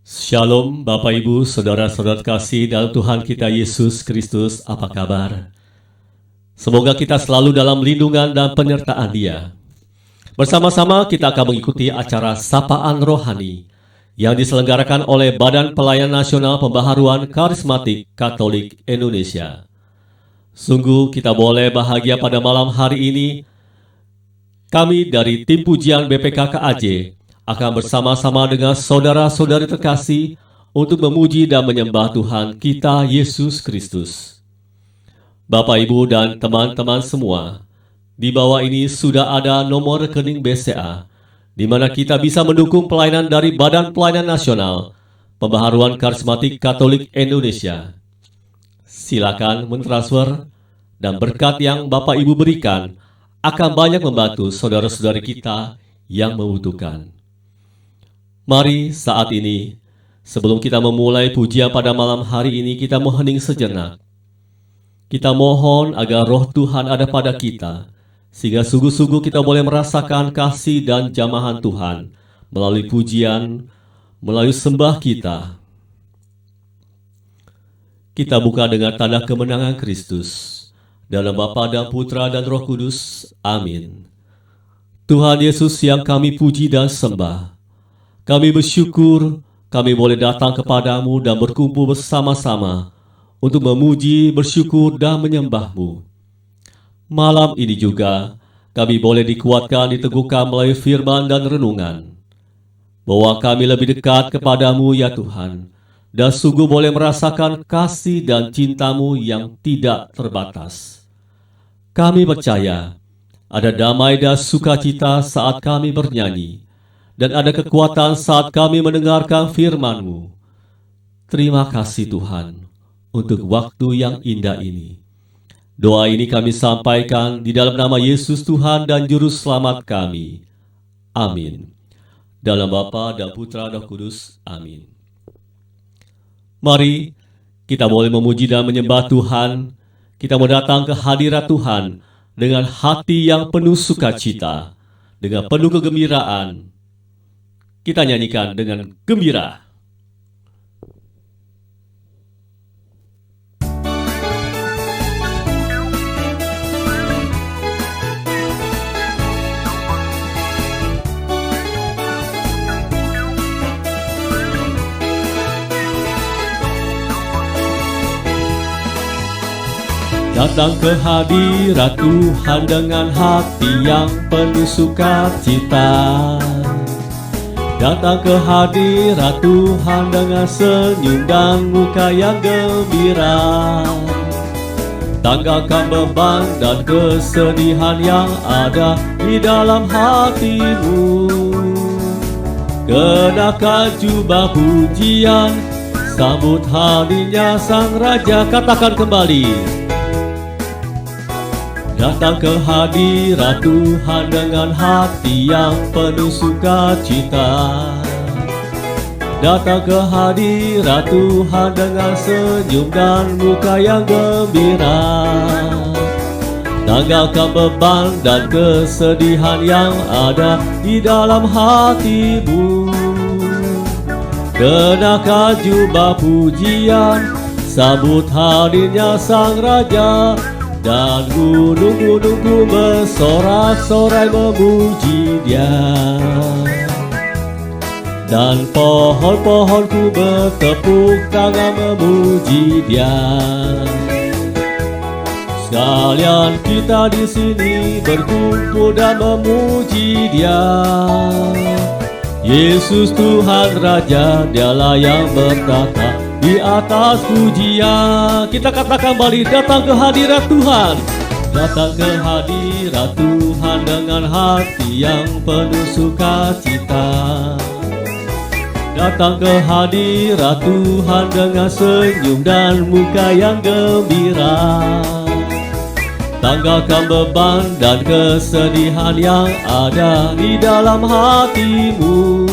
Shalom Bapak Ibu, Saudara-saudara kasih dalam Tuhan kita Yesus Kristus, apa kabar? Semoga kita selalu dalam lindungan dan penyertaan Dia. Bersama-sama kita akan mengikuti acara Sapaan Rohani yang diselenggarakan oleh Badan Pelayanan Nasional Pembaharuan Karismatik Katolik Indonesia. Sungguh kita boleh bahagia pada malam hari ini. Kami dari tim pujian BPKKAJ akan bersama-sama dengan saudara-saudari terkasih untuk memuji dan menyembah Tuhan kita Yesus Kristus. Bapak, Ibu, dan teman-teman semua, di bawah ini sudah ada nomor rekening BCA, di mana kita bisa mendukung pelayanan dari Badan Pelayanan Nasional Pembaharuan Karismatik Katolik Indonesia. Silakan mentransfer, dan berkat yang Bapak Ibu berikan akan banyak membantu saudara-saudari kita yang membutuhkan. Mari saat ini, sebelum kita memulai pujian pada malam hari ini, kita hening sejenak. Kita mohon agar roh Tuhan ada pada kita, sehingga sungguh-sungguh kita boleh merasakan kasih dan jamahan Tuhan melalui pujian, melalui sembah kita. Kita buka dengan tanda kemenangan Kristus. Dalam Bapa dan Putra dan Roh Kudus. Amin. Tuhan Yesus yang kami puji dan sembah, kami bersyukur kami boleh datang kepadamu dan berkumpul bersama-sama untuk memuji, bersyukur, dan menyembah-Mu. Malam ini juga kami boleh dikuatkan, diteguhkan melalui firman dan renungan, bahwa kami lebih dekat kepadamu ya Tuhan, dan sungguh boleh merasakan kasih dan cinta-Mu yang tidak terbatas. Kami percaya ada damai dan sukacita saat kami bernyanyi, dan ada kekuatan saat kami mendengarkan firman-Mu. Terima kasih Tuhan untuk waktu yang indah ini. Doa ini kami sampaikan di dalam nama Yesus Tuhan dan Juru Selamat kami. Amin. Dalam Bapa dan Putra dan Kudus. Amin. Mari kita boleh memuji dan menyembah Tuhan. Kita mau datang ke hadirat Tuhan dengan hati yang penuh sukacita, dengan penuh kegembiraan. Kita nyanyikan dengan gembira. Datang ke hadirat Tuhan dengan hati yang penuh sukacita. Datang ke hadirat Tuhan dengan senyum dan muka yang gembira. Tanggalkan beban dan kesedihan yang ada di dalam hatimu. Kenakan jubah pujian, sambut hadirnya Sang Raja. Katakan kembali. Datang ke hadirat Tuhan dengan hati yang penuh sukacita. Datang ke hadirat Tuhan dengan senyum dan muka yang gembira. Tanggalkan beban dan kesedihan yang ada di dalam hatimu. Kenakan jubah pujian, sambut hadirnya Sang Raja. Dan gunung-gunungku bersorak-sorai memuji Dia, dan pohon-pohonku bertepuk tangan memuji Dia. Sekalian kita di sini berkumpul dan memuji Dia. Yesus Tuhan Raja, Dialah yang bertata di atas pujian. Kita katakan kembali, datang ke hadirat Tuhan. Datang ke hadirat Tuhan dengan hati yang penuh sukacita. Datang ke hadirat Tuhan dengan senyum dan muka yang gembira. Tanggalkan beban dan kesedihan yang ada di dalam hatimu.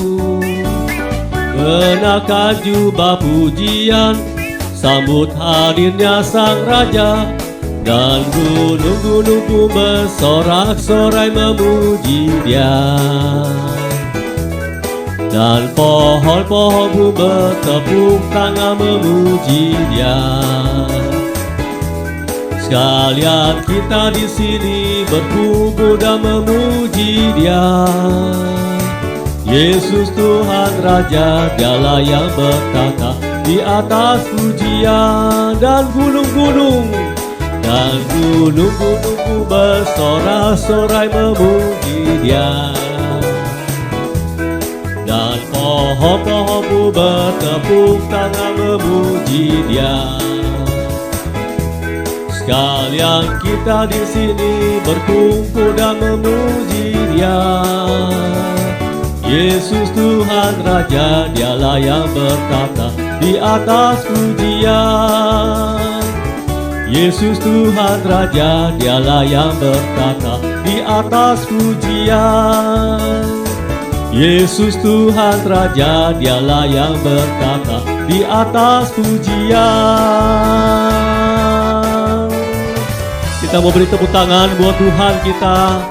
Kenakan jubah pujian, sambut hadirnya Sang Raja. Dan gunung-gunungku bersorak-sorai memuji Dia. dan pohon-pohon pun bertepuk tangan memuji Dia. Sekalian kita di sini berkumpul dan memuji Dia. Yesus Tuhan Raja, Dialah yang bertata di atas pujian, dan gunung-gunung bersorak-sorai memuji Dia. Dan pohon-pohon pun bertepuk tangan memuji Dia. Sekalian kita di sini berkumpul dan memuji Dia. Yesus Tuhan Raja, Dialah yang bertata di atas pujian. Yesus Tuhan Raja, Dialah yang bertata di atas pujian. Yesus Tuhan Raja, Dialah yang bertata di atas pujian. Kita mau beri tepuk tangan buat Tuhan kita.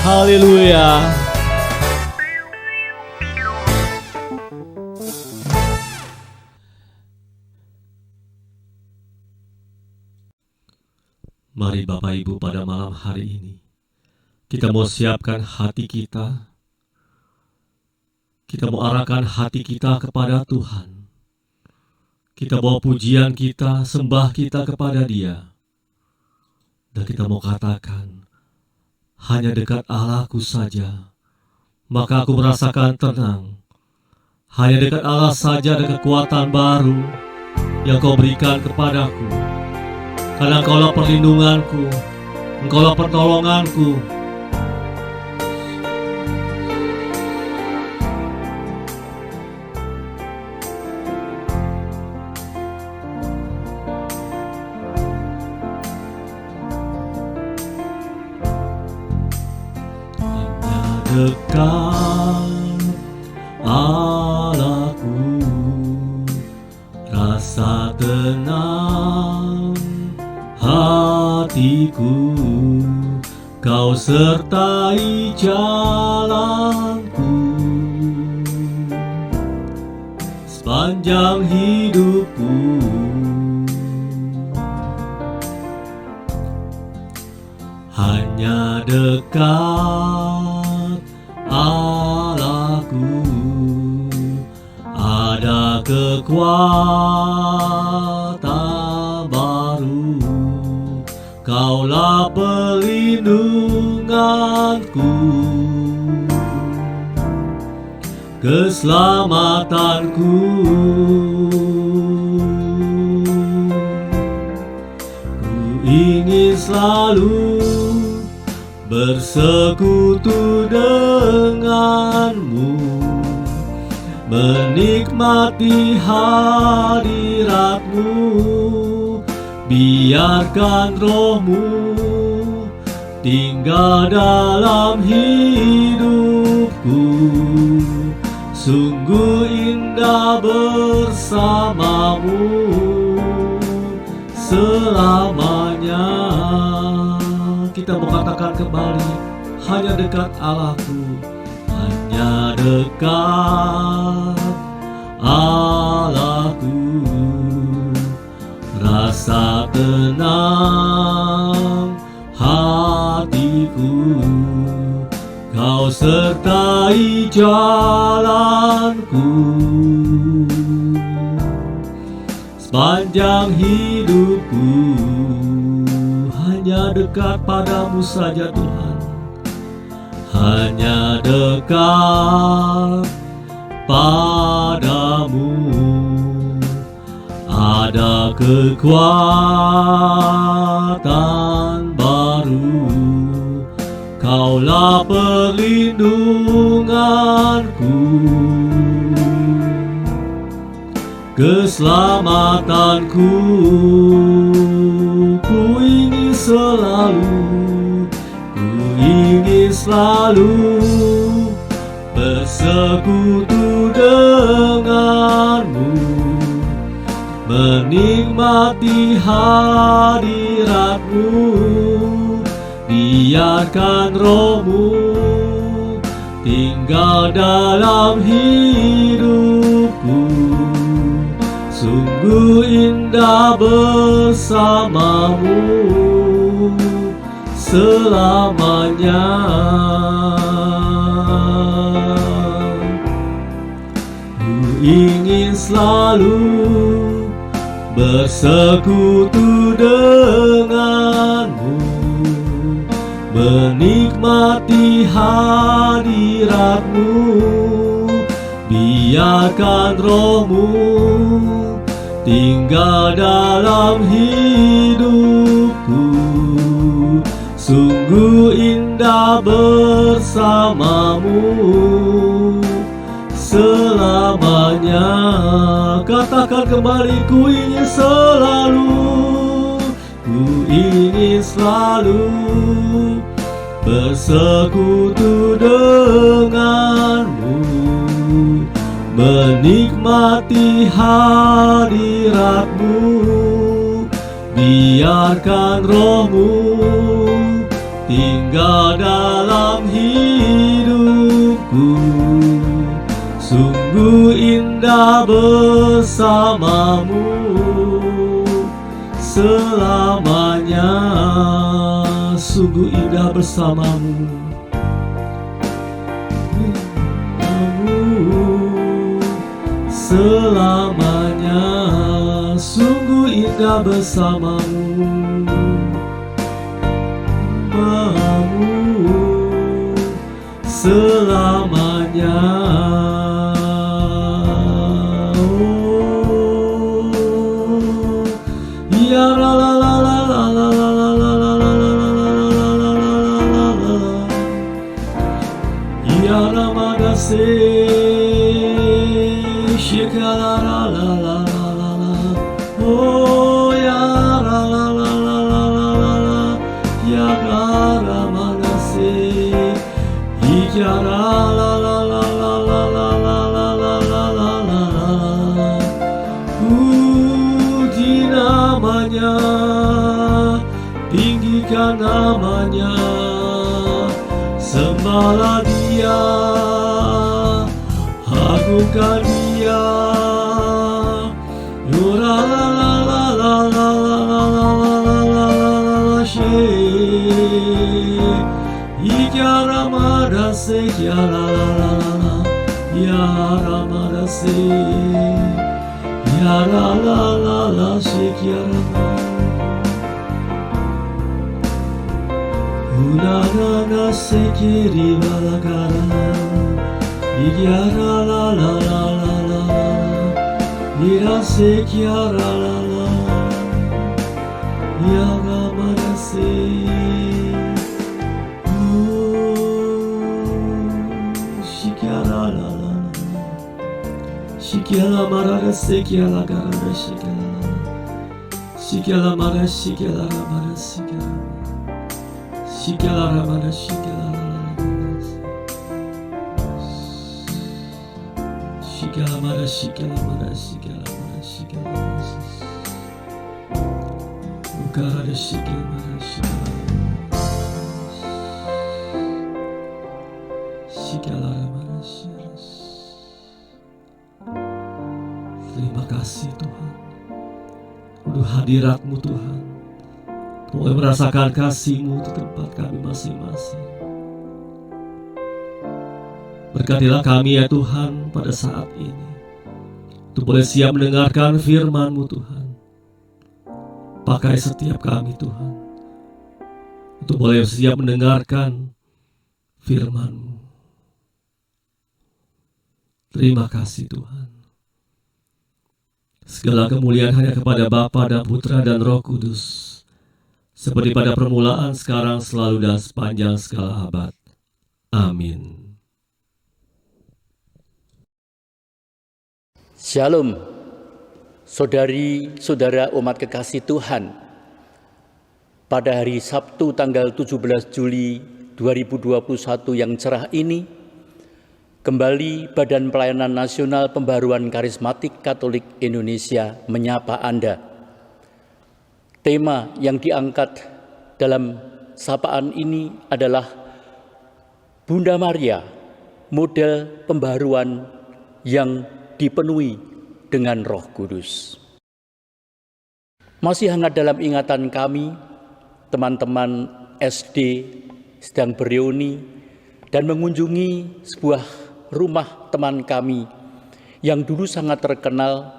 Haleluya. Mari Bapak Ibu, pada malam hari ini kita mau siapkan hati kita. Kita mau arahkan hati kita kepada Tuhan. Kita bawa pujian kita, sembah kita kepada Dia. Dan kita mau katakan, hanya dekat Allahku saja, maka aku merasakan tenang. Hanya dekat Allah saja ada kekuatan baru yang Kau berikan kepadaku. Karena Engkaulah perlindunganku, Engkaulah pertolonganku. Dekat Allahku, rasa tenang hatiku. Kau sertai jalanku sepanjang hidupku. Hanya dekat Allahku ada kekuatan baru. Kaulah perlindunganku, keselamatanku. Ku ingin selalu bersekutu denganmu, menikmati hadiratmu. Biarkan rohmu tinggal dalam hidupku. Sungguh indah bersamamu selamanya. Kita mau katakan kembali, hanya dekat Allahku, hanya dekat Allahku. Rasa tenang hatiku, Kau sertai jalanku sepanjang hidupku. Hanya dekat padamu saja Tuhan, hanya dekat padamu ada kekuatan baru. Kaulah perlindunganku, keselamatanku. Ku ingin selalu bersekutu denganmu, menikmati hadiratmu. Biarkan rohmu tinggal tinggal dalam hidupku. Sungguh indah bersamamu selamanya. Ku ingin selalu bersekutu denganmu, menikmati hadiratmu. Biarkan rohmu tinggal dalam hidupku. Sungguh indah bersamamu selamanya. Katakan kembali, ku ingin selalu, ku ingin selalu bersekutu denganmu, menikmati hadiratmu. Biarkan rohmu tinggal dalam hidupku. Sungguh indah bersamamu selamanya. Sungguh indah bersamamu selamanya. Sungguh indah bersamamu selamanya. Ya la la la la la la la la la la la la la la. Ya Ramadase Shikala la la la la la. Oh ya la la la la la la la. Ya Ramadase Ya la la la la la la la la la la la la. Puji namanya, tinggikan namanya, sembahlah dia, agungkan dia. Yura la la la la la la la la la la la she. Ya Ramadase ya la la la la. Ya Ramadase ya la la la la ya Una na na se kiri balagara. Ya la la la la la la. Ira se ya la la la. Ya Ramadase Shikiala marara sekiala garara shikiala. Shikiala mara shikiala ramara shikiala. Shikiala ramara shikiala. Shikiala mara shikiala mara shikiala mara shikiala. Garara shikiala mara shikiala. Shikiala ramara shikiala. Terima kasih Tuhan untuk hadirat-Mu Tuhan. Boleh merasakan kasih-Mu di tempat kami masing-masing. Berkatilah kami ya Tuhan pada saat ini, untuk boleh siap mendengarkan firman-Mu Tuhan. Pakai setiap kami Tuhan, untuk boleh siap mendengarkan firman-Mu. Terima kasih Tuhan. Segala kemuliaan hanya kepada Bapa dan Putra dan Roh Kudus, seperti pada permulaan, sekarang, selalu, dan sepanjang segala abad. Amin. Shalom, saudari-saudara umat kekasih Tuhan. Pada hari Sabtu tanggal 17 Juli 2021 yang cerah ini, kembali Badan Pelayanan Nasional Pembaruan Karismatik Katolik Indonesia menyapa Anda. Tema yang diangkat dalam sapaan ini adalah Bunda Maria, model pembaharuan yang dipenuhi dengan Roh Kudus. Masih hangat dalam ingatan kami, teman-teman SD sedang bereuni dan mengunjungi sebuah rumah teman kami yang dulu sangat terkenal,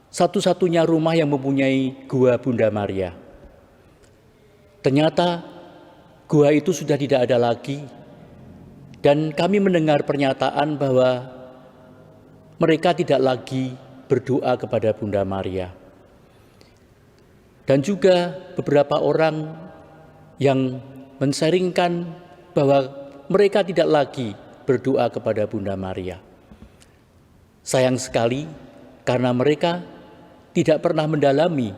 satu-satunya rumah yang mempunyai Gua Bunda Maria. Ternyata gua itu sudah tidak ada lagi, dan kami mendengar pernyataan bahwa mereka tidak lagi berdoa kepada Bunda Maria. Dan juga beberapa orang yang men-sharingkan bahwa mereka tidak lagi berdoa kepada Bunda Maria. Sayang sekali karena mereka tidak pernah mendalami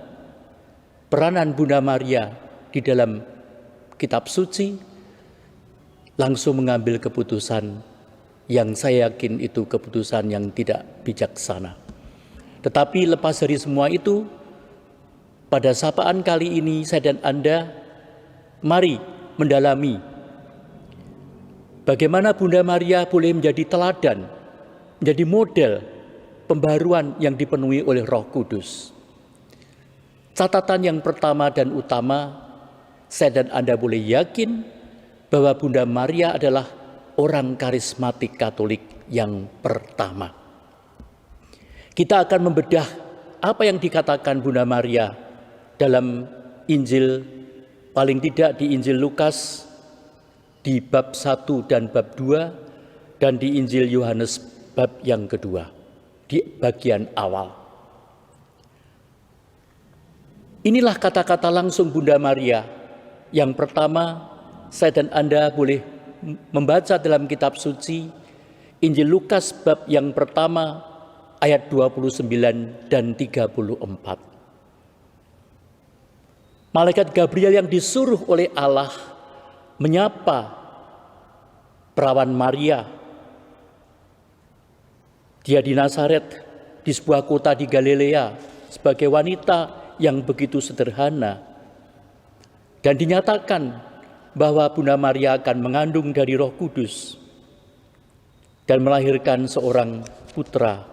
peranan Bunda Maria di dalam kitab suci, langsung mengambil keputusan yang saya yakin itu keputusan yang tidak bijaksana. Tetapi lepas dari semua itu, pada sapaan kali ini saya dan Anda, mari mendalami bagaimana Bunda Maria boleh menjadi teladan, menjadi model pembaruan yang dipenuhi oleh Roh Kudus. Catatan yang pertama dan utama, saya dan Anda boleh yakin bahwa Bunda Maria adalah orang karismatik Katolik yang pertama. Kita akan membedah apa yang dikatakan Bunda Maria dalam Injil, paling tidak di Injil Lukas, di bab 1 dan bab 2, dan di Injil Yohanes bab yang kedua, di bagian awal. Inilah kata-kata langsung Bunda Maria. Yang pertama, saya dan Anda boleh membaca dalam kitab suci, Injil Lukas bab yang pertama, ayat 29 dan 34. Malaikat Gabriel yang disuruh oleh Allah menyapa perawan Maria. Dia di Nazaret, di sebuah kota di Galilea, sebagai wanita yang begitu sederhana. Dan dinyatakan bahwa Bunda Maria akan mengandung dari Roh Kudus dan melahirkan seorang putra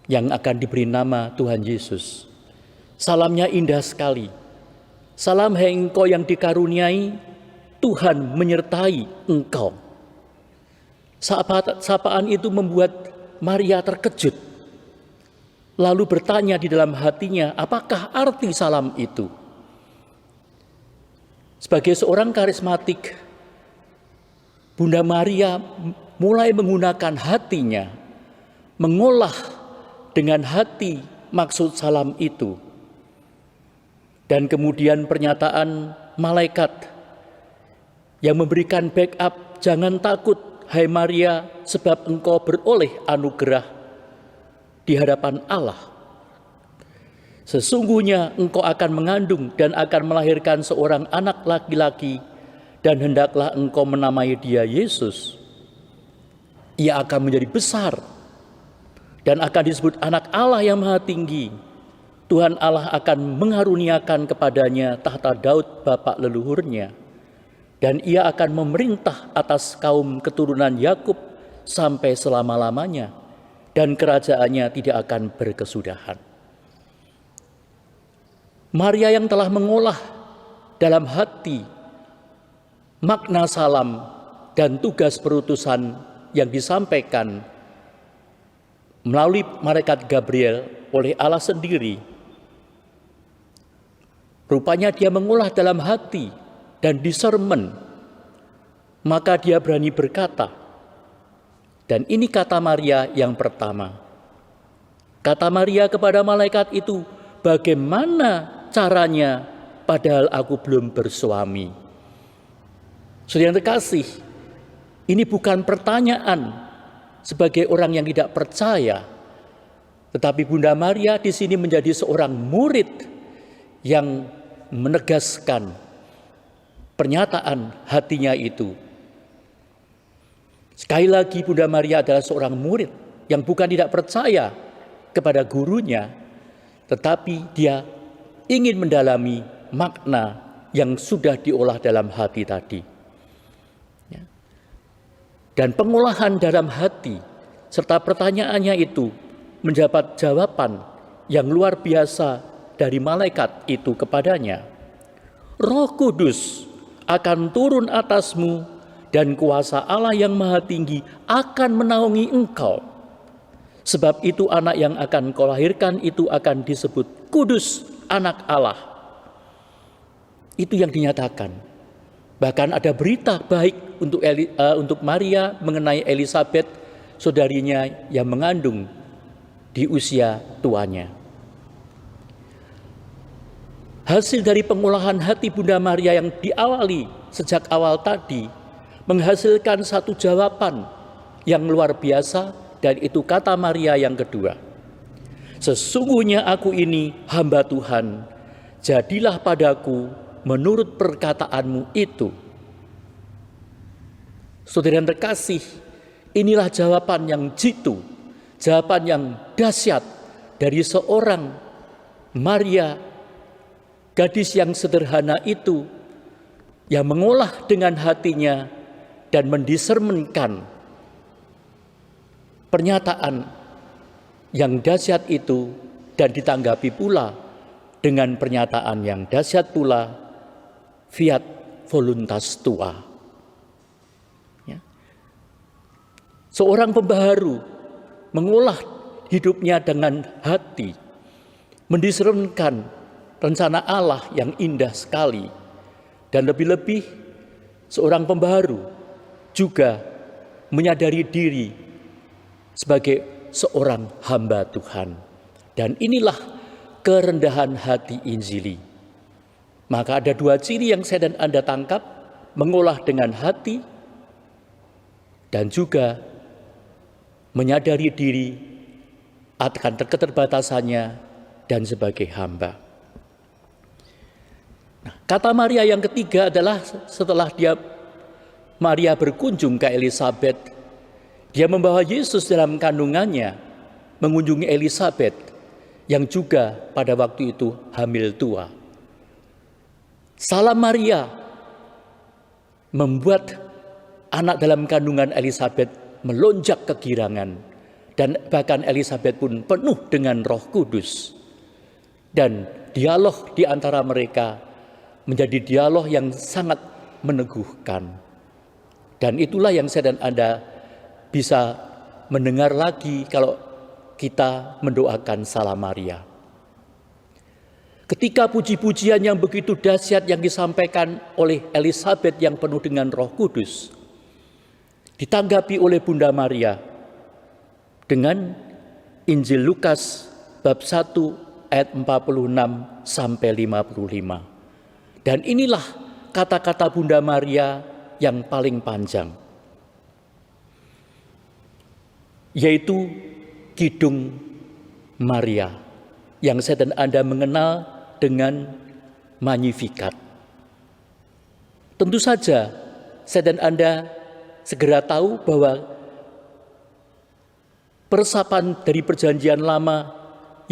yang akan diberi nama Tuhan Yesus. Salamnya indah sekali. Salam hai engkau yang dikaruniai, Tuhan menyertai engkau. Sapaan itu membuat Maria terkejut. Lalu bertanya di dalam hatinya, apakah arti salam itu? Sebagai seorang karismatik, Bunda Maria mulai menggunakan hatinya, mengolah dengan hati maksud salam itu. Dan kemudian pernyataan malaikat yang memberikan backup, jangan takut hai Maria, sebab engkau beroleh anugerah di hadapan Allah. Sesungguhnya engkau akan mengandung dan akan melahirkan seorang anak laki-laki, dan hendaklah engkau menamai dia Yesus. Ia akan menjadi besar dan akan disebut anak Allah yang Maha Tinggi. Tuhan Allah akan mengaruniakan kepadanya tahta Daud bapak leluhurnya, dan ia akan memerintah atas kaum keturunan Yakub sampai selama-lamanya, dan kerajaannya tidak akan berkesudahan. Maria yang telah mengolah dalam hati makna salam dan tugas perutusan yang disampaikan melalui malaikat Gabriel oleh Allah sendiri, rupanya dia mengolah dalam hati dan discernment, maka dia berani berkata. Dan ini kata Maria yang pertama. Kata Maria kepada malaikat itu, bagaimana caranya padahal aku belum bersuami? Saudara yang terkasih, ini bukan pertanyaan sebagai orang yang tidak percaya, tetapi Bunda Maria di sini menjadi seorang murid yang menegaskan pernyataan hatinya itu. Sekali lagi, Bunda Maria adalah seorang murid yang bukan tidak percaya kepada gurunya, tetapi dia ingin mendalami makna yang sudah diolah dalam hati tadi. Ya. Dan pengolahan dalam hati serta pertanyaannya itu mendapat jawaban yang luar biasa dari malaikat itu kepadanya. Roh Kudus akan turun atasmu dan kuasa Allah yang Maha Tinggi akan menaungi engkau. Sebab itu anak yang akan kau lahirkan itu akan disebut kudus, anak Allah. Itu yang dinyatakan. Bahkan ada berita baik untuk Maria mengenai Elisabet, saudarinya yang mengandung di usia tuanya. Hasil dari pengolahan hati Bunda Maria yang diawali sejak awal tadi menghasilkan satu jawaban yang luar biasa, dan itu kata Maria yang kedua. Sesungguhnya aku ini hamba Tuhan, jadilah padaku menurut perkataanmu itu. Saudara yang terkasih, inilah jawaban yang jitu, jawaban yang dahsyat dari seorang Maria, gadis yang sederhana itu, yang mengolah dengan hatinya dan mendisernmenkan pernyataan yang dahsyat itu, dan ditanggapi pula dengan pernyataan yang dahsyat pula, fiat voluntas tua. Ya. Seorang pembaharu mengolah hidupnya dengan hati, mendisernmenkan rencana Allah yang indah sekali, dan lebih-lebih seorang pembaharu juga menyadari diri sebagai seorang hamba Tuhan. Dan inilah kerendahan hati Injili. Maka ada dua ciri yang saya dan Anda tangkap: mengolah dengan hati dan juga menyadari diri akan keterbatasannya dan sebagai hamba. Nah, kata Maria yang ketiga adalah setelah Maria berkunjung ke Elisabet, dia membawa Yesus dalam kandungannya mengunjungi Elisabet yang juga pada waktu itu hamil tua. Salam Maria membuat anak dalam kandungan Elisabet melonjak kegirangan, dan bahkan Elisabet pun penuh dengan Roh Kudus. Dan dialog di antara mereka menjadi dialog yang sangat meneguhkan. Dan itulah yang saya dan Anda bisa mendengar lagi kalau kita mendoakan Salam Maria. Ketika puji-pujian yang begitu dahsyat yang disampaikan oleh Elisabet yang penuh dengan Roh Kudus ditanggapi oleh Bunda Maria dengan Injil Lukas bab 1 ayat 46 sampai 55. Dan inilah kata-kata Bunda Maria yang paling panjang, yaitu Kidung Maria yang saya dan Anda mengenal dengan Magnificat. Tentu saja saya dan Anda segera tahu bahwa peresapan dari Perjanjian Lama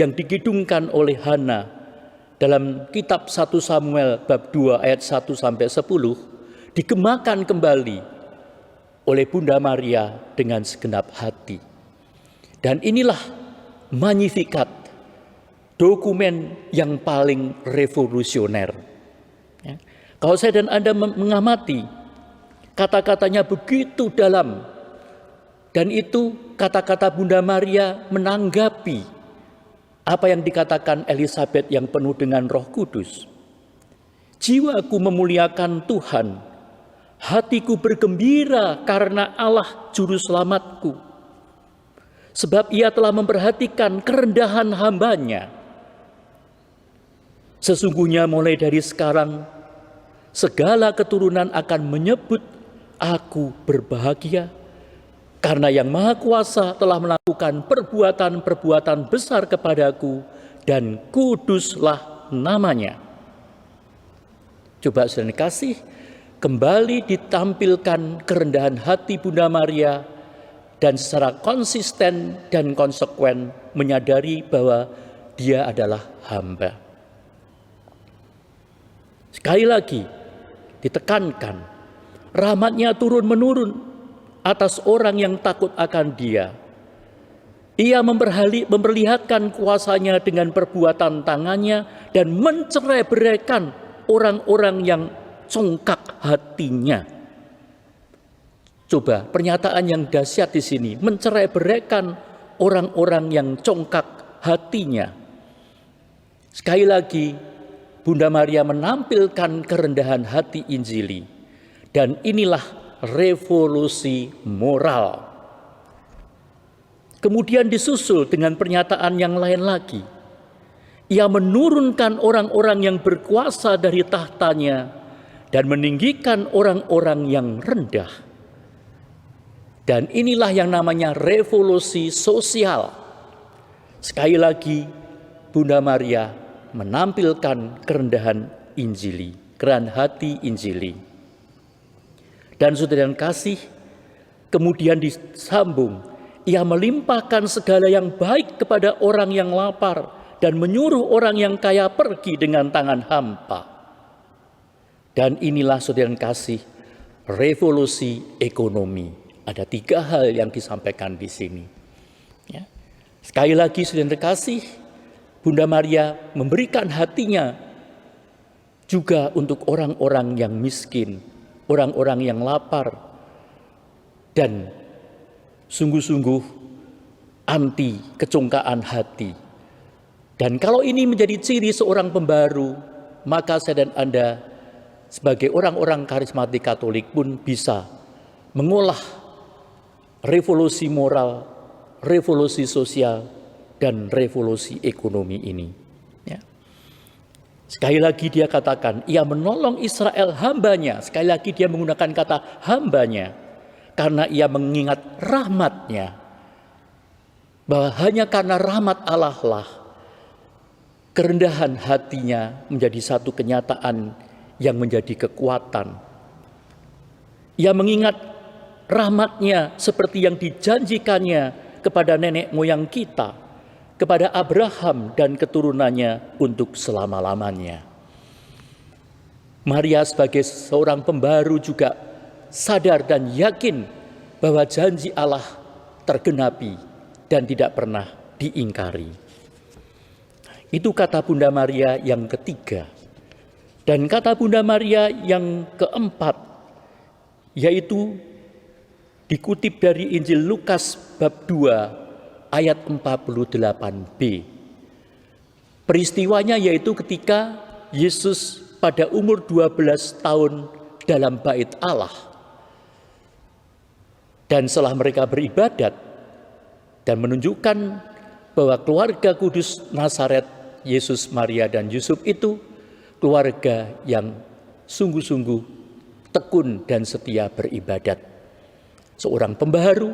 yang dikidungkan oleh Hana dalam kitab 1 Samuel bab 2 ayat 1 sampai 10 digemakan kembali oleh Bunda Maria dengan segenap hati. Dan inilah Magnificat, dokumen yang paling revolusioner. Ya. Kalau saya dan Anda mengamati, kata-katanya begitu dalam, dan itu kata-kata Bunda Maria menanggapi apa yang dikatakan Elisabet yang penuh dengan Roh Kudus. Jiwaku memuliakan Tuhan, hatiku bergembira karena Allah Juru Selamatku. Sebab ia telah memperhatikan kerendahan hambanya. Sesungguhnya mulai dari sekarang, segala keturunan akan menyebut aku berbahagia, karena Yang Maha Kuasa telah melakukan perbuatan-perbuatan besar kepadaku, dan kuduslah namanya. Coba saudara kasih, kembali ditampilkan kerendahan hati Bunda Maria, dan secara konsisten dan konsekuen menyadari bahwa dia adalah hamba. Sekali lagi ditekankan, rahmat-Nya turun-menurun atas orang yang takut akan Dia. Ia memperlihatkan kuasanya dengan perbuatan tangannya dan mencerai-beraikan orang-orang yang congkak hatinya. Coba, pernyataan yang dahsyat di sini, mencerai-beraikan orang-orang yang congkak hatinya. Sekali lagi, Bunda Maria menampilkan kerendahan hati Injili. Dan inilah revolusi moral. Kemudian disusul dengan pernyataan yang lain lagi. Ia menurunkan orang-orang yang berkuasa dari tahtanya dan meninggikan orang-orang yang rendah. Dan inilah yang namanya revolusi sosial. Sekali lagi, Bunda Maria menampilkan kerendahan Injili, kerendahan hati Injili. Dan saudara yang kasih, kemudian disambung, ia melimpahkan segala yang baik kepada orang yang lapar dan menyuruh orang yang kaya pergi dengan tangan hampa. Dan inilah saudara yang kasih, revolusi ekonomi. Ada 3 hal yang disampaikan di sini. Ya. Sekali lagi saudara terkasih, Bunda Maria memberikan hatinya juga untuk orang-orang yang miskin, orang-orang yang lapar, dan sungguh-sungguh anti kecongkaan hati. Dan kalau ini menjadi ciri seorang pembaru, maka saya dan Anda sebagai orang-orang karismatik Katolik pun bisa mengolah revolusi moral, revolusi sosial, dan revolusi ekonomi ini. Ya. Sekali lagi dia katakan, ia menolong Israel hambanya. Sekali lagi dia menggunakan kata hambanya. Karena ia mengingat rahmatnya. Bahwa hanya karena rahmat Allah lah, kerendahan hatinya menjadi satu kenyataan yang menjadi kekuatan. Ia mengingat rahmatnya seperti yang dijanjikannya kepada nenek moyang kita, kepada Abraham dan keturunannya untuk selama-lamanya. Maria sebagai seorang pembaru juga sadar dan yakin bahwa janji Allah tergenapi dan tidak pernah diingkari. Itu kata Bunda Maria yang ketiga. Dan kata Bunda Maria yang keempat, yaitu dikutip dari Injil Lukas bab 2 ayat 48b. Peristiwanya yaitu ketika Yesus pada umur 12 tahun dalam bait Allah. Dan setelah mereka beribadat dan menunjukkan bahwa keluarga kudus Nazaret, Yesus, Maria, dan Yusuf itu keluarga yang sungguh-sungguh tekun dan setia beribadat. Seorang pembaharu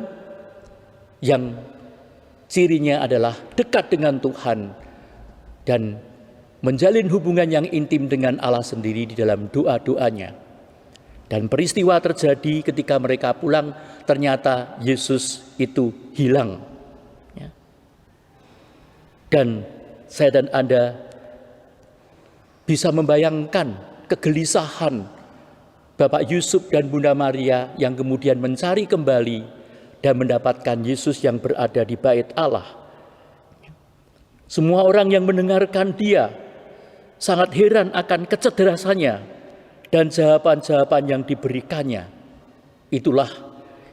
yang cirinya adalah dekat dengan Tuhan dan menjalin hubungan yang intim dengan Allah sendiri di dalam doa-doanya. Dan peristiwa terjadi ketika mereka pulang, ternyata Yesus itu hilang. Ya. Dan saya dan Anda bisa membayangkan kegelisahan Bapak Yusuf dan Bunda Maria yang kemudian mencari kembali dan mendapatkan Yesus yang berada di bait Allah. Semua orang yang mendengarkan dia sangat heran akan kecerdasannya dan jawaban-jawaban yang diberikannya. Itulah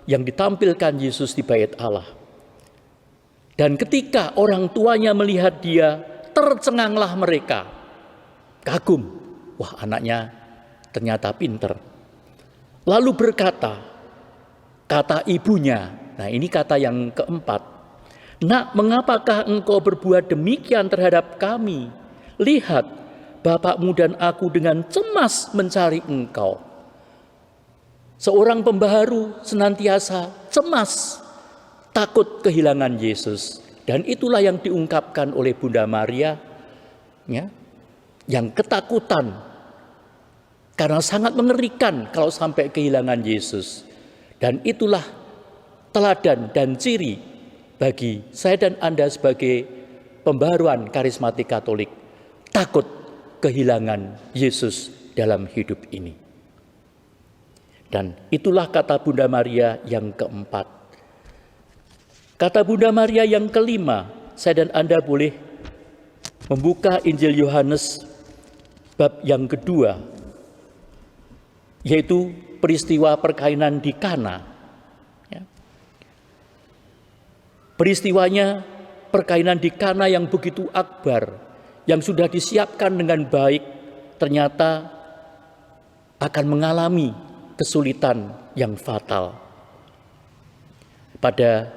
yang ditampilkan Yesus di bait Allah. Dan ketika orang tuanya melihat dia, tercenganglah mereka. Kagum, wah anaknya ternyata pinter. Lalu berkata, kata ibunya, nah ini kata yang keempat, "Nak, mengapakah engkau berbuat demikian terhadap kami? Lihat, bapakmu dan aku dengan cemas mencari engkau." Seorang pembaharu senantiasa cemas, takut kehilangan Yesus. Dan itulah yang diungkapkan oleh Bunda Maria, ya, yang ketakutan. Karena sangat mengerikan kalau sampai kehilangan Yesus. Dan itulah teladan dan ciri bagi saya dan Anda sebagai pembaruan karismatik Katolik. Takut kehilangan Yesus dalam hidup ini. Dan itulah kata Bunda Maria yang keempat. Kata Bunda Maria yang kelima, saya dan Anda boleh membuka Injil Yohanes bab yang kedua, yaitu peristiwa perkainan di Kana. Ya. Peristiwanya perkainan di Kana yang begitu akbar, yang sudah disiapkan dengan baik, ternyata akan mengalami kesulitan yang fatal. Pada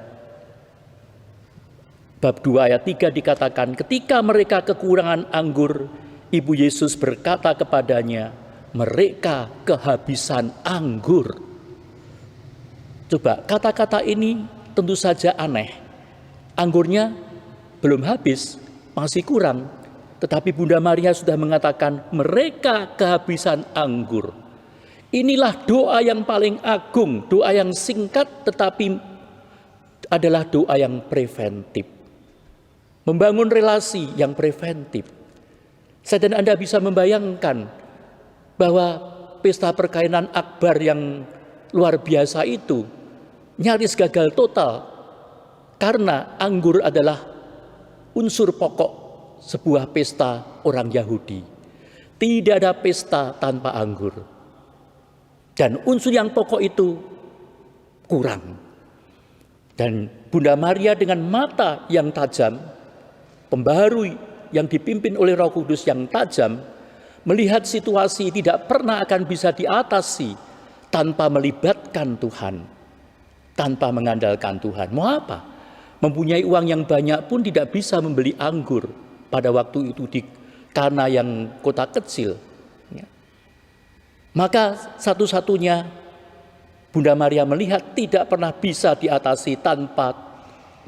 bab 2 ayat 3 dikatakan, ketika mereka kekurangan anggur, Ibu Yesus berkata kepadanya, mereka kehabisan anggur. Coba, kata-kata ini tentu saja aneh. Anggurnya belum habis, masih kurang. Tetapi Bunda Maria sudah mengatakan, mereka kehabisan anggur. Inilah doa yang paling agung, doa yang singkat tetapi adalah doa yang preventif. Membangun relasi yang preventif. Saya dan Anda bisa membayangkan bahwa pesta perkainan akbar yang luar biasa itu nyaris gagal total karena anggur adalah unsur pokok sebuah pesta orang Yahudi. Tidak ada pesta tanpa anggur. Dan unsur yang pokok itu kurang. Dan Bunda Maria dengan mata yang tajam, pembaharui yang dipimpin oleh Roh Kudus yang tajam, melihat situasi tidak pernah akan bisa diatasi tanpa melibatkan Tuhan, tanpa mengandalkan Tuhan. Mau apa? Mempunyai uang yang banyak pun tidak bisa membeli anggur pada waktu itu di Kana yang kota kecil. Maka satu-satunya Bunda Maria melihat tidak pernah bisa diatasi tanpa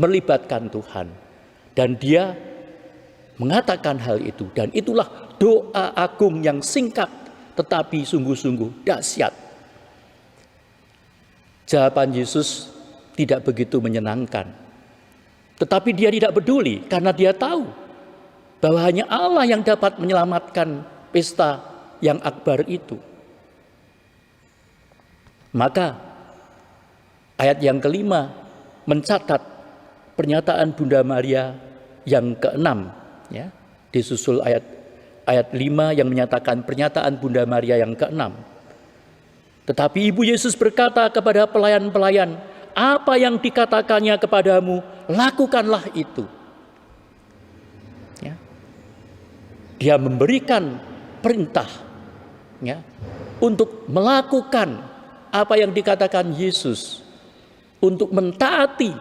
melibatkan Tuhan. Dan dia mengatakan hal itu. Dan itulah doa agung yang singkat tetapi sungguh-sungguh dahsyat. Jawaban Yesus tidak begitu menyenangkan. Tetapi dia tidak peduli karena dia tahu bahwa hanya Allah yang dapat menyelamatkan pesta yang akbar itu. Maka ayat yang kelima mencatat pernyataan Bunda Maria yang keenam, ya, disusul ayat 5 yang menyatakan pernyataan Bunda Maria yang keenam. Tetapi Ibu Yesus berkata kepada pelayan-pelayan, apa yang dikatakannya kepadamu, lakukanlah itu. Ya. Dia memberikan perintah, ya, untuk melakukan apa yang dikatakan Yesus, untuk mentaati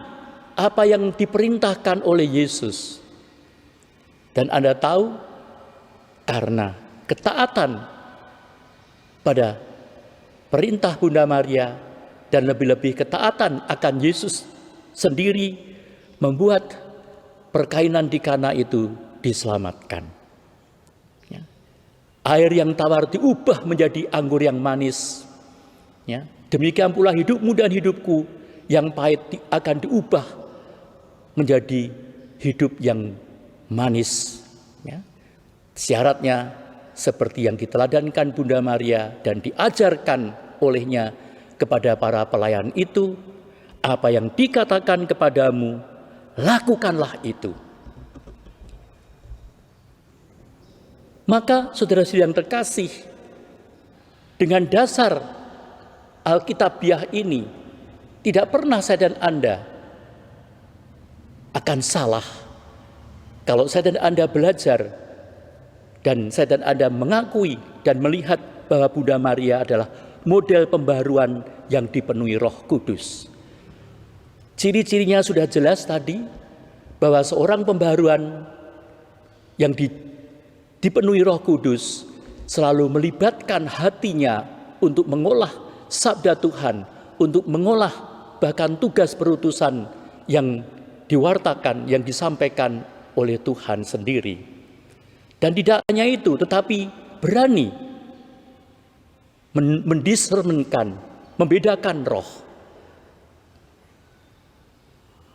apa yang diperintahkan oleh Yesus. Dan Anda tahu, karena ketaatan pada perintah Bunda Maria dan lebih-lebih ketaatan akan Yesus sendiri membuat perkainan di Kana itu diselamatkan. Ya. Air yang tawar diubah menjadi anggur yang manis. Ya, demikian pula hidupmu dan hidupku yang pahit akan diubah menjadi hidup yang manis. Ya. Syaratnya seperti yang diteladankan Bunda Maria dan diajarkan olehnya kepada para pelayan itu, apa yang dikatakan kepadamu, lakukanlah itu. Maka saudara-saudara yang terkasih, dengan dasar Alkitabiah ini tidak pernah saya dan Anda akan salah kalau saya dan Anda belajar dan saya dan Anda mengakui dan melihat bahwa Bunda Maria adalah model pembaharuan yang dipenuhi Roh Kudus. Ciri-cirinya sudah jelas tadi, bahwa seorang pembaharuan yang dipenuhi Roh Kudus selalu melibatkan hatinya untuk mengolah sabda Tuhan, untuk mengolah bahkan tugas perutusan yang diwartakan, yang disampaikan oleh Tuhan sendiri. Dan tidak hanya itu, tetapi berani mendiscernkan, membedakan roh.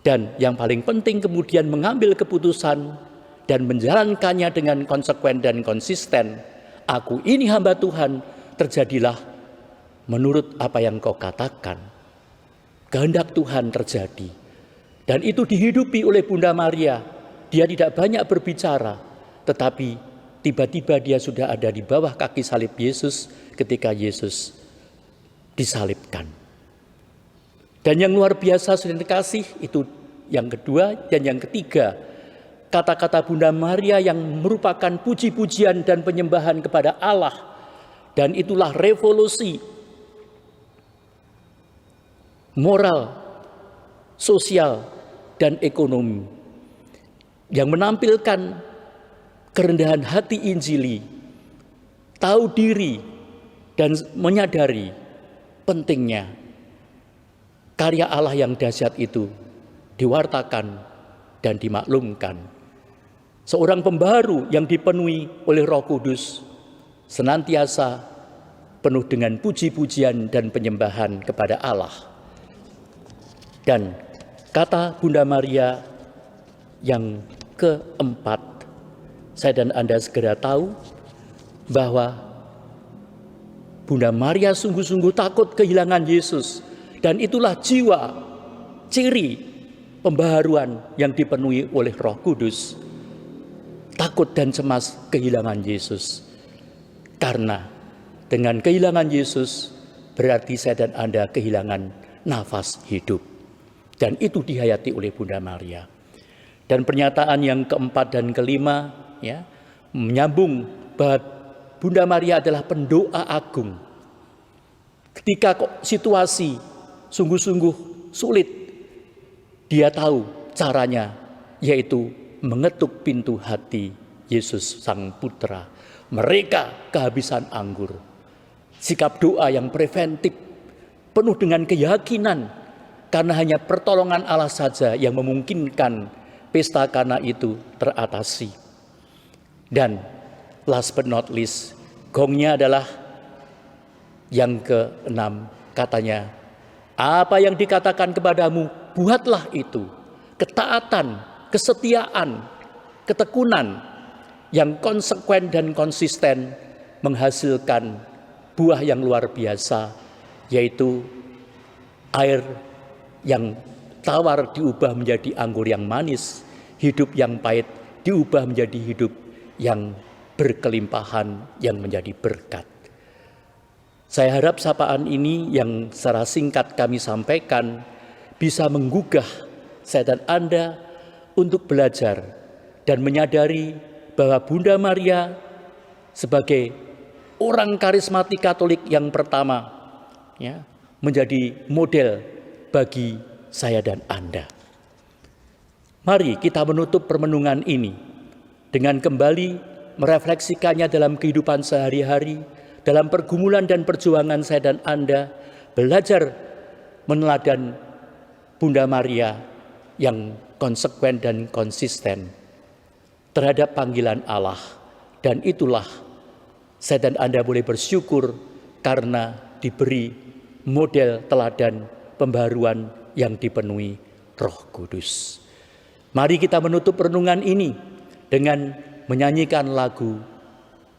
Dan yang paling penting kemudian mengambil keputusan dan menjalankannya dengan konsekuen dan konsisten. Aku ini hamba Tuhan, terjadilah menurut apa yang kau katakan, kehendak Tuhan terjadi. Dan itu dihidupi oleh Bunda Maria. Dia tidak banyak berbicara, tetapi tiba-tiba dia sudah ada di bawah kaki salib Yesus ketika Yesus disalibkan. Dan yang luar biasa saudara kasih itu yang kedua, dan yang ketiga, kata-kata Bunda Maria yang merupakan puji-pujian dan penyembahan kepada Allah. Dan itulah revolusi moral, sosial, dan ekonomi yang menampilkan kerendahan hati Injili, tahu diri, dan menyadari pentingnya karya Allah yang dahsyat itu diwartakan dan dimaklumkan. Seorang pembaharu yang dipenuhi oleh Roh Kudus senantiasa penuh dengan puji-pujian dan penyembahan kepada Allah. Dan kata Bunda Maria yang keempat, saya dan Anda segera tahu bahwa Bunda Maria sungguh-sungguh takut kehilangan Yesus. Dan itulah jiwa, ciri pembaharuan yang dipenuhi oleh Roh Kudus. Takut dan cemas kehilangan Yesus. Karena dengan kehilangan Yesus berarti saya dan Anda kehilangan nafas hidup. Dan itu dihayati oleh Bunda Maria. Dan pernyataan yang keempat dan kelima, ya, menyambung bahwa Bunda Maria adalah pendoa agung. Ketika situasi sungguh-sungguh sulit, dia tahu caranya, yaitu mengetuk pintu hati Yesus Sang Putra. Mereka kehabisan anggur. Sikap doa yang preventif, penuh dengan keyakinan, karena hanya pertolongan Allah saja yang memungkinkan pesta Kana itu teratasi. Dan last but not least, gongnya adalah yang keenam, katanya, apa yang dikatakan kepadamu, buatlah itu. Ketaatan, kesetiaan, ketekunan yang konsekuen dan konsisten menghasilkan buah yang luar biasa, yaitu air yang tawar diubah menjadi anggur yang manis, hidup yang pahit diubah menjadi hidup yang berkelimpahan, yang menjadi berkat. Saya harap sapaan ini yang secara singkat kami sampaikan bisa menggugah saya dan Anda untuk belajar dan menyadari bahwa Bunda Maria sebagai orang karismatik Katolik yang pertama, ya, menjadi model bagi saya dan Anda. Mari kita menutup permenungan ini dengan kembali merefleksikannya dalam kehidupan sehari-hari, dalam pergumulan dan perjuangan saya dan Anda, belajar meneladan Bunda Maria yang konsekuen dan konsisten terhadap panggilan Allah. Dan itulah saya dan Anda boleh bersyukur karena diberi model teladan pembaharuan yang dipenuhi Roh Kudus. Mari kita menutup renungan ini dengan menyanyikan lagu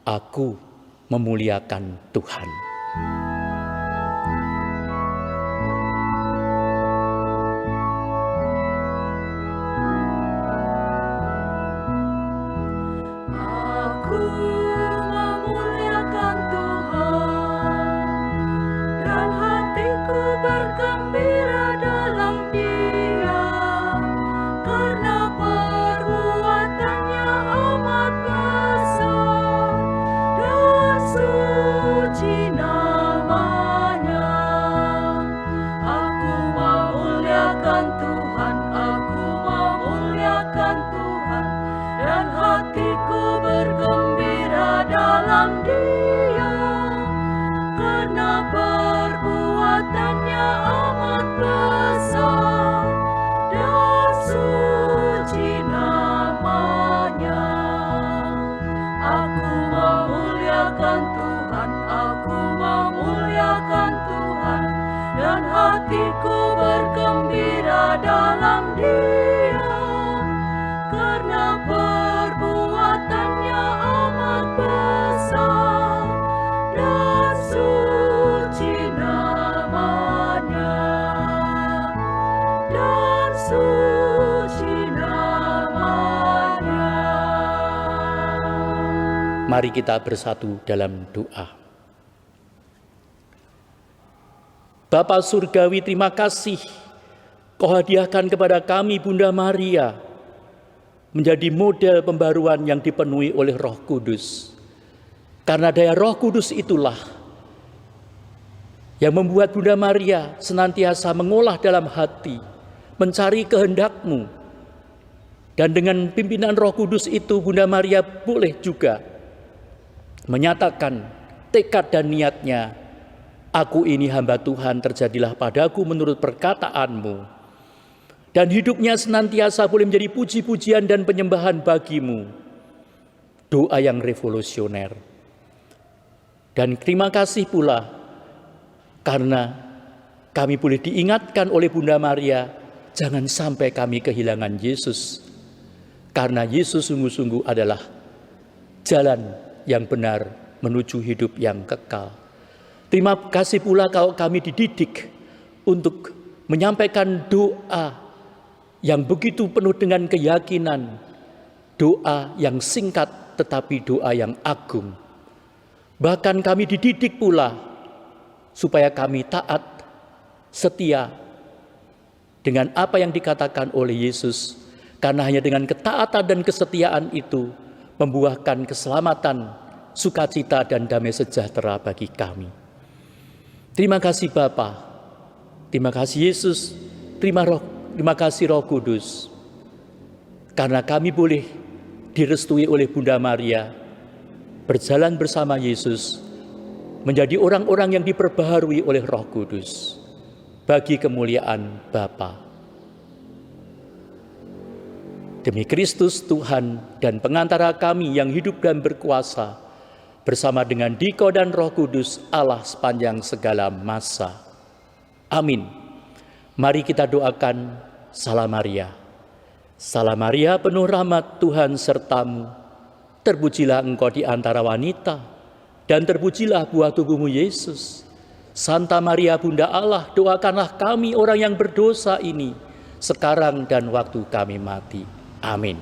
Aku Memuliakan Tuhan. Hatiku bergembira dalam Dia, karena perbuatannya amat besar dan suci. Mari kita bersatu dalam doa. Bapa Surgawi, terima kasih Kau hadiahkan kepada kami Bunda Maria menjadi model pembaruan yang dipenuhi oleh Roh Kudus. Karena daya Roh Kudus itulah yang membuat Bunda Maria senantiasa mengolah dalam hati, mencari kehendak-Mu. Dan dengan pimpinan Roh Kudus itu Bunda Maria boleh juga menyatakan tekad dan niatnya, aku ini hamba Tuhan, terjadilah padaku menurut perkataan-Mu. Dan hidupnya senantiasa boleh menjadi puji-pujian dan penyembahan bagi-Mu. Doa yang revolusioner. Dan terima kasih pula karena kami boleh diingatkan oleh Bunda Maria, jangan sampai kami kehilangan Yesus. Karena Yesus sungguh-sungguh adalah jalan yang benar menuju hidup yang kekal. Terima kasih pula kalau kami dididik untuk menyampaikan doa yang begitu penuh dengan keyakinan, doa yang singkat tetapi doa yang agung. Bahkan kami dididik pula supaya kami taat, setia dengan apa yang dikatakan oleh Yesus, karena hanya dengan ketaatan dan kesetiaan itu membuahkan keselamatan, sukacita dan damai sejahtera bagi kami. Terima kasih Bapa, terima kasih Yesus, terima kasih Roh Kudus, karena kami boleh direstui oleh Bunda Maria, berjalan bersama Yesus, menjadi orang-orang yang diperbaharui oleh Roh Kudus, bagi kemuliaan Bapa. Demi Kristus Tuhan dan pengantara kami yang hidup dan berkuasa, bersama dengan Diko dan Roh Kudus Allah sepanjang segala masa. Amin. Mari kita doakan Salam Maria. Salam Maria, penuh rahmat, Tuhan sertamu. Terpujilah engkau di antara wanita, dan terpujilah buah tubuhmu Yesus. Santa Maria Bunda Allah, doakanlah kami orang yang berdosa ini, sekarang dan waktu kami mati. Amin.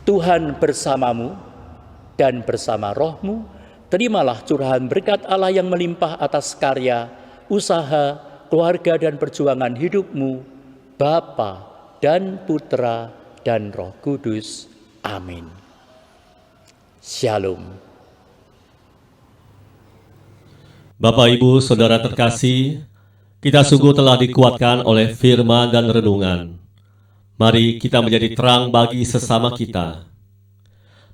Tuhan bersamamu dan bersama rohmu, terimalah curahan berkat Allah yang melimpah atas karya, usaha, keluarga dan perjuangan hidupmu, Bapa dan Putra dan Roh Kudus. Amin. Shalom. Bapak, Ibu, Saudara terkasih, kita sungguh telah dikuatkan oleh firman dan renungan. Mari kita menjadi terang bagi sesama kita.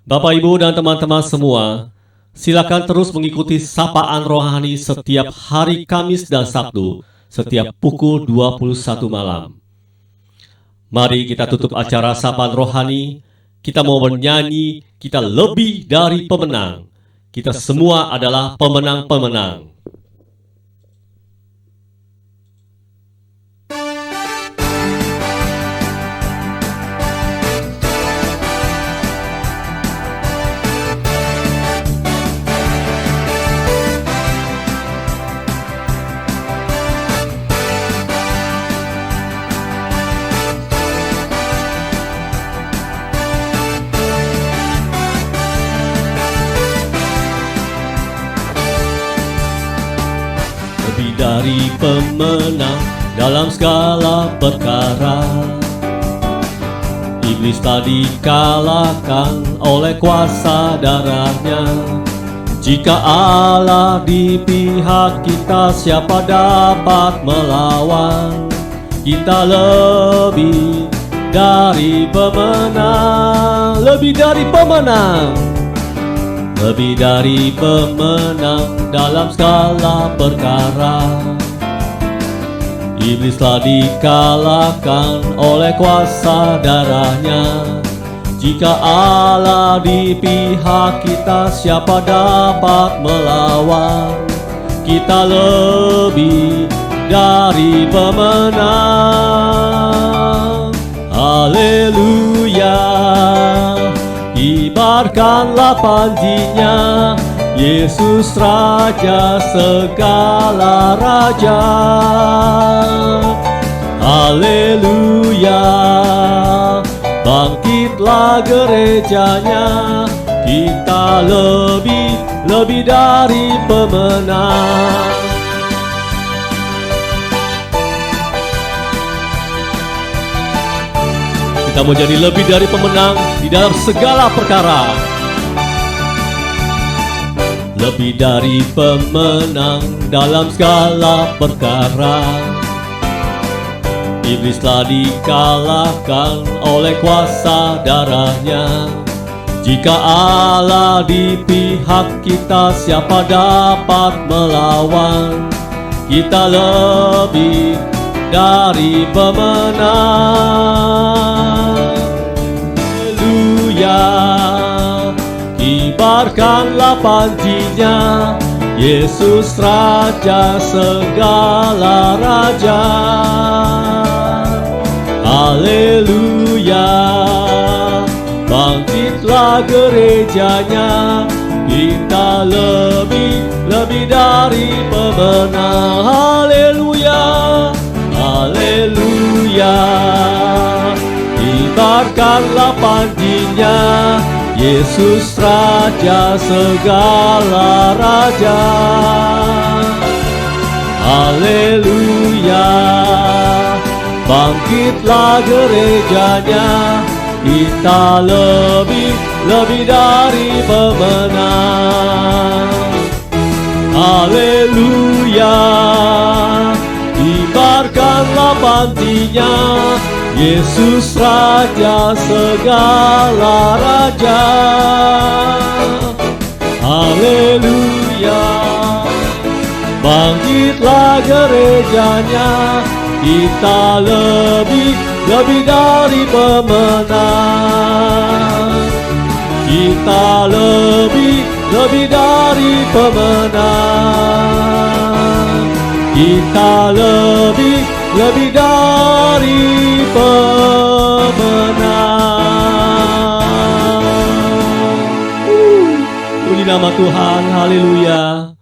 Bapak, Ibu, dan teman-teman semua, silakan terus mengikuti sapaan rohani setiap hari Kamis dan Sabtu, setiap pukul 21 malam. Mari kita tutup acara sapaan rohani. Kita mau bernyanyi, kita lebih dari pemenang. Kita semua adalah pemenang-pemenang. Dari pemenang dalam segala perkara, iblis telah dikalahkan oleh kuasa darahnya. Jika Allah di pihak kita, siapa dapat melawan? Kita lebih dari pemenang, lebih dari pemenang. Lebih dari pemenang dalam segala perkara. Iblis telah dikalahkan oleh kuasa darahnya. Jika Allah di pihak kita, siapa dapat melawan? Kita lebih dari pemenang. Haleluya. Kibarkanlah panjinya, Yesus Raja segala raja. Haleluya. Bangkitlah gerejanya, Kita lebih dari pemenang. Kita mau jadi lebih dari pemenang di dalam segala perkara. Lebih dari pemenang dalam segala perkara. Iblis telah dikalahkan oleh kuasa darahnya. Jika Allah di pihak kita, siapa dapat melawan? Kita lebih dari pemenang. Haleluya, kibarkanlah panjinya, Yesus Raja segala raja. Haleluya, bangkitlah gerejanya, kita lebih dari pemenang. Haleluya, haleluya, kibarkanlah panjinya, Yesus Raja segala raja. Haleluya, bangkitlah gerejanya, kita lebih dari pemenang. Haleluya, kibarkanlah panjinya, Yesus Raja segala raja. Haleluya, bangkitlah gerejanya, kita lebih dari pemenang. Kita lebih dari pemenang. Kita lebih dari pemenang. Puji nama Tuhan, haleluya.